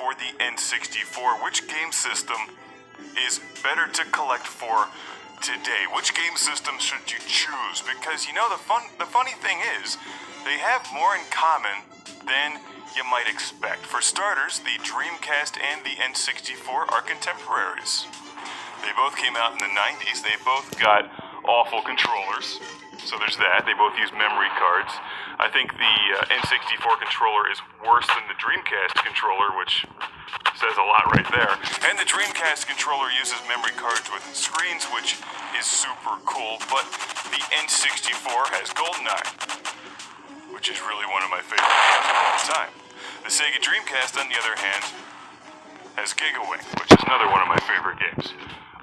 for the N64. Which game system is better to collect for today? Which game system should you choose? Because you know the funny thing is, they have more in common than you might expect. For starters, the Dreamcast and the N64 are contemporaries. They both came out in the 90s. They both got awful controllers. So there's that. They both use memory cards. I think the N64 controller is worse than the Dreamcast controller, which says a lot right there. And the Dreamcast controller uses memory cards with screens, which is super cool. But the N64 has GoldenEye, which is really one of my favorite games of all time. The Sega Dreamcast, on the other hand, has Gigawing, which is another one of my favorite games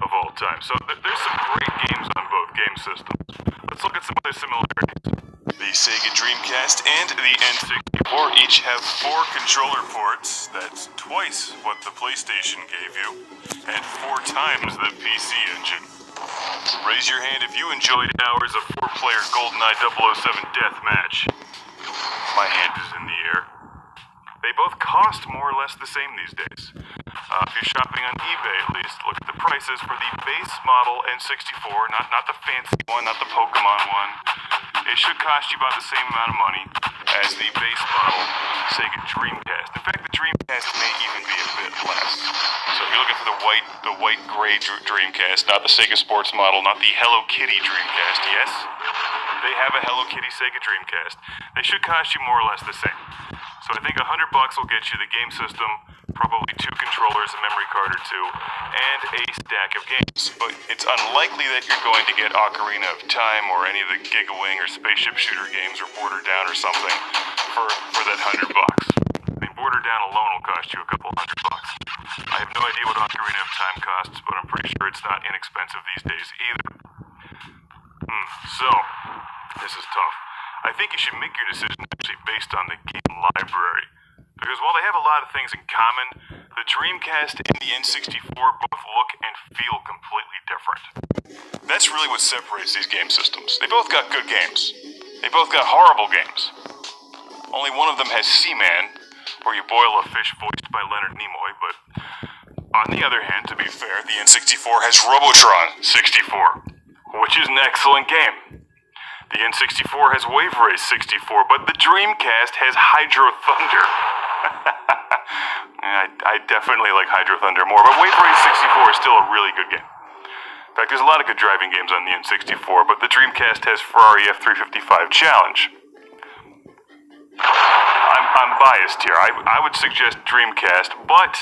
of all time. So there's some great games on both game systems. Let's look at some other similarities. The Sega Dreamcast and the N64 each have 4 controller ports. That's twice what the PlayStation gave you, and 4 times the PC engine. Raise your hand if you enjoyed hours of 4-player GoldenEye 007 Deathmatch. My hand is in the air. They both cost more or less the same these days. If you're shopping on eBay, at least, look at the prices for the base model N64, not the fancy one, not the Pokemon one. It should cost you about the same amount of money as the base model Sega Dreamcast. In fact, the Dreamcast may even be a bit less. So if you're looking for the white gray Dreamcast, not the Sega Sports model, not the Hello Kitty Dreamcast, yes, they have a Hello Kitty Sega Dreamcast. They should cost you more or less the same. So I think $100 will get you the game system, probably 2 controllers, a memory card or 2, and a stack of games. But it's unlikely that you're going to get Ocarina of Time or any of the Gigawing or Spaceship Shooter games or Border Down or something for that $100. I mean, Border Down alone will cost you a couple $100. I have no idea what Ocarina of Time costs, but I'm pretty sure it's not inexpensive these days either. So, this is tough. I think you should make your decision actually based on the game library. Because while they have a lot of things in common, the Dreamcast and the N64 both look and feel completely different. That's really what separates these game systems. They both got good games. They both got horrible games. Only one of them has Seaman, where you boil a fish voiced by Leonard Nimoy, but on the other hand, to be fair, the N64 has Robotron 64, which is an excellent game. The N64 has Wave Race 64, but the Dreamcast has Hydro Thunder. I definitely like Hydro Thunder more, but Wave Race 64 is still a really good game. In fact, there's a lot of good driving games on the N64, but the Dreamcast has Ferrari F355 Challenge. I'm biased here. I would suggest Dreamcast, but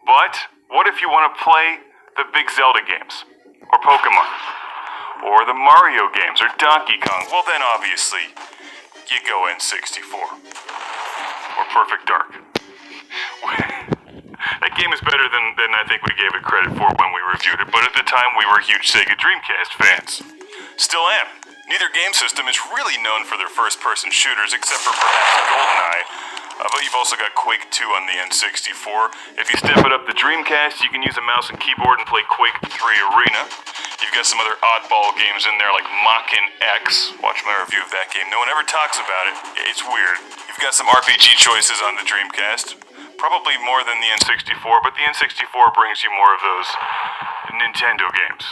what if you want to play the big Zelda games? Or Pokemon? Or the Mario games, or Donkey Kong? Well then, obviously, you go N64. Or Perfect Dark. That game is better than I think we gave it credit for when we reviewed it, but at the time we were huge Sega Dreamcast fans. Still am. Neither game system is really known for their first-person shooters, except for perhaps GoldenEye. But you've also got Quake 2 on the N64. If you step it up the Dreamcast, you can use a mouse and keyboard and play Quake 3 Arena. You've got some other oddball games in there like Mach-In X. Watch my review of that game. No one ever talks about it. It's weird. You've got some RPG choices on the Dreamcast. Probably more than the N64, but the N64 brings you more of those Nintendo games.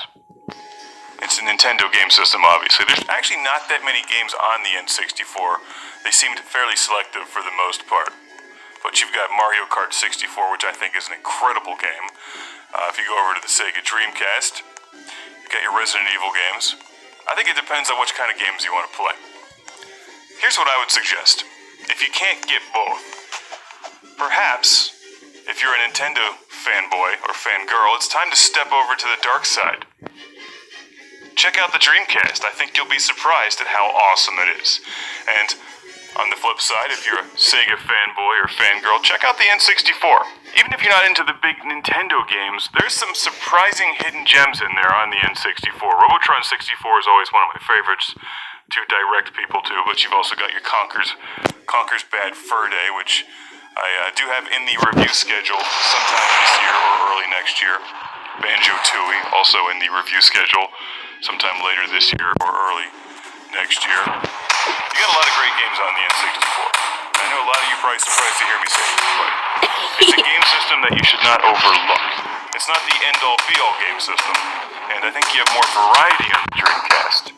It's a Nintendo game system, obviously. There's actually not that many games on the N64. They seemed fairly selective for the most part. But you've got Mario Kart 64, which I think is an incredible game. If you go over to the Sega Dreamcast, you've got your Resident Evil games. I think it depends on which kind of games you want to play. Here's what I would suggest. If you can't get both, perhaps, if you're a Nintendo fanboy or fangirl, it's time to step over to the dark side. Check out the Dreamcast. I think you'll be surprised at how awesome it is. And on the flip side, if you're a Sega fanboy or fangirl, check out the N64. Even if you're not into the big Nintendo games, there's some surprising hidden gems in there on the N64. Robotron 64 is always one of my favorites to direct people to, but you've also got your Conker's Bad Fur Day, which I do have in the review schedule sometime this year or early next year. Banjo-Tooie, also in the review schedule sometime later this year or early next year. You got a lot of great games on the N64. I know know a lot of you are probably surprised to hear me say this, but it's a game system that you should not overlook. It's not the end-all, be-all game system, and I think you have more variety on the Dreamcast.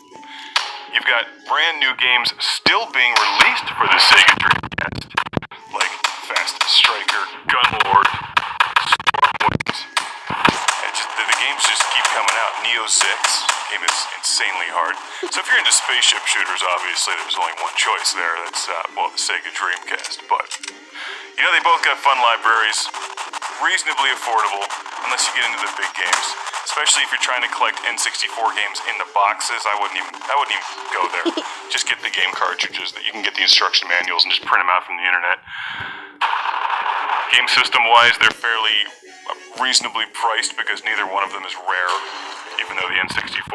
You've got brand new games still being released for the Sega Dreamcast, like Fast Striker, Gunlord, Stormwind. The games just keep coming out. Neo 6 game is insanely hard. So if you're into spaceship shooters, obviously there's only one choice there. That's, the Sega Dreamcast. But, you know, they both got fun libraries, reasonably affordable, unless you get into the big games. Especially if you're trying to collect N64 games in the boxes, I wouldn't even go there. Just get the game cartridges that you can get the instruction manuals and just print them out from the internet. Game system-wise, they're fairly reasonably priced because neither one of them is rare, even though the N64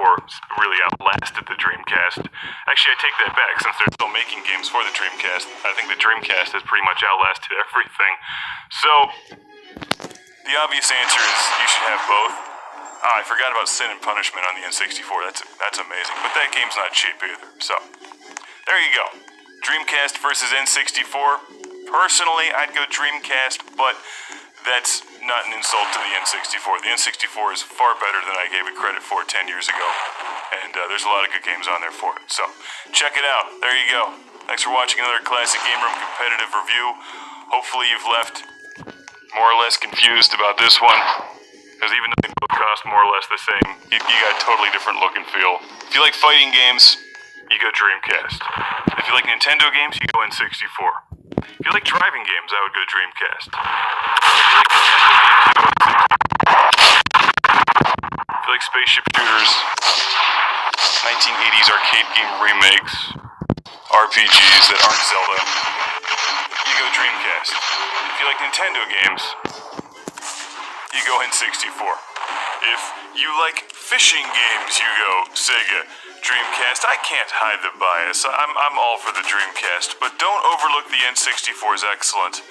really outlasted the Dreamcast. Actually, I take that back. Since they're still making games for the Dreamcast, I think the Dreamcast has pretty much outlasted everything. So, the obvious answer is you should have both. I forgot about Sin and Punishment on the N64. That's amazing. But that game's not cheap either. So, there you go. Dreamcast versus N64. Personally, I'd go Dreamcast, but that's not an insult to the N64. The N64 is far better than I gave it credit for 10 years ago. And there's a lot of good games on there for it. So, check it out. There you go. Thanks for watching another Classic Game Room competitive review. Hopefully you've left more or less confused about this one. Because even though they both cost more or less the same, you got a totally different look and feel. If you like fighting games, you go Dreamcast. If you like Nintendo games, you go N64. If you like driving games, I would go Dreamcast. If you like spaceship shooters, 1980s arcade game remakes, RPGs that aren't Zelda, you go Dreamcast. If you like Nintendo games, you go N64. If you like fishing games, you go Sega. Dreamcast, I can't hide the bias. I'm all for the Dreamcast, but don't overlook the N64's excellent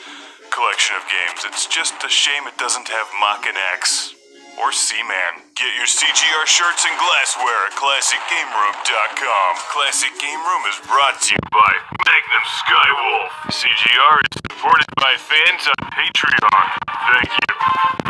collection of games. It's just a shame it doesn't have Mach-N X or Seaman. Get your CGR shirts and glassware at ClassicGameRoom.com. Classic Game Room is brought to you by Magnum Skywolf. CGR is supported by fans on Patreon. Thank you.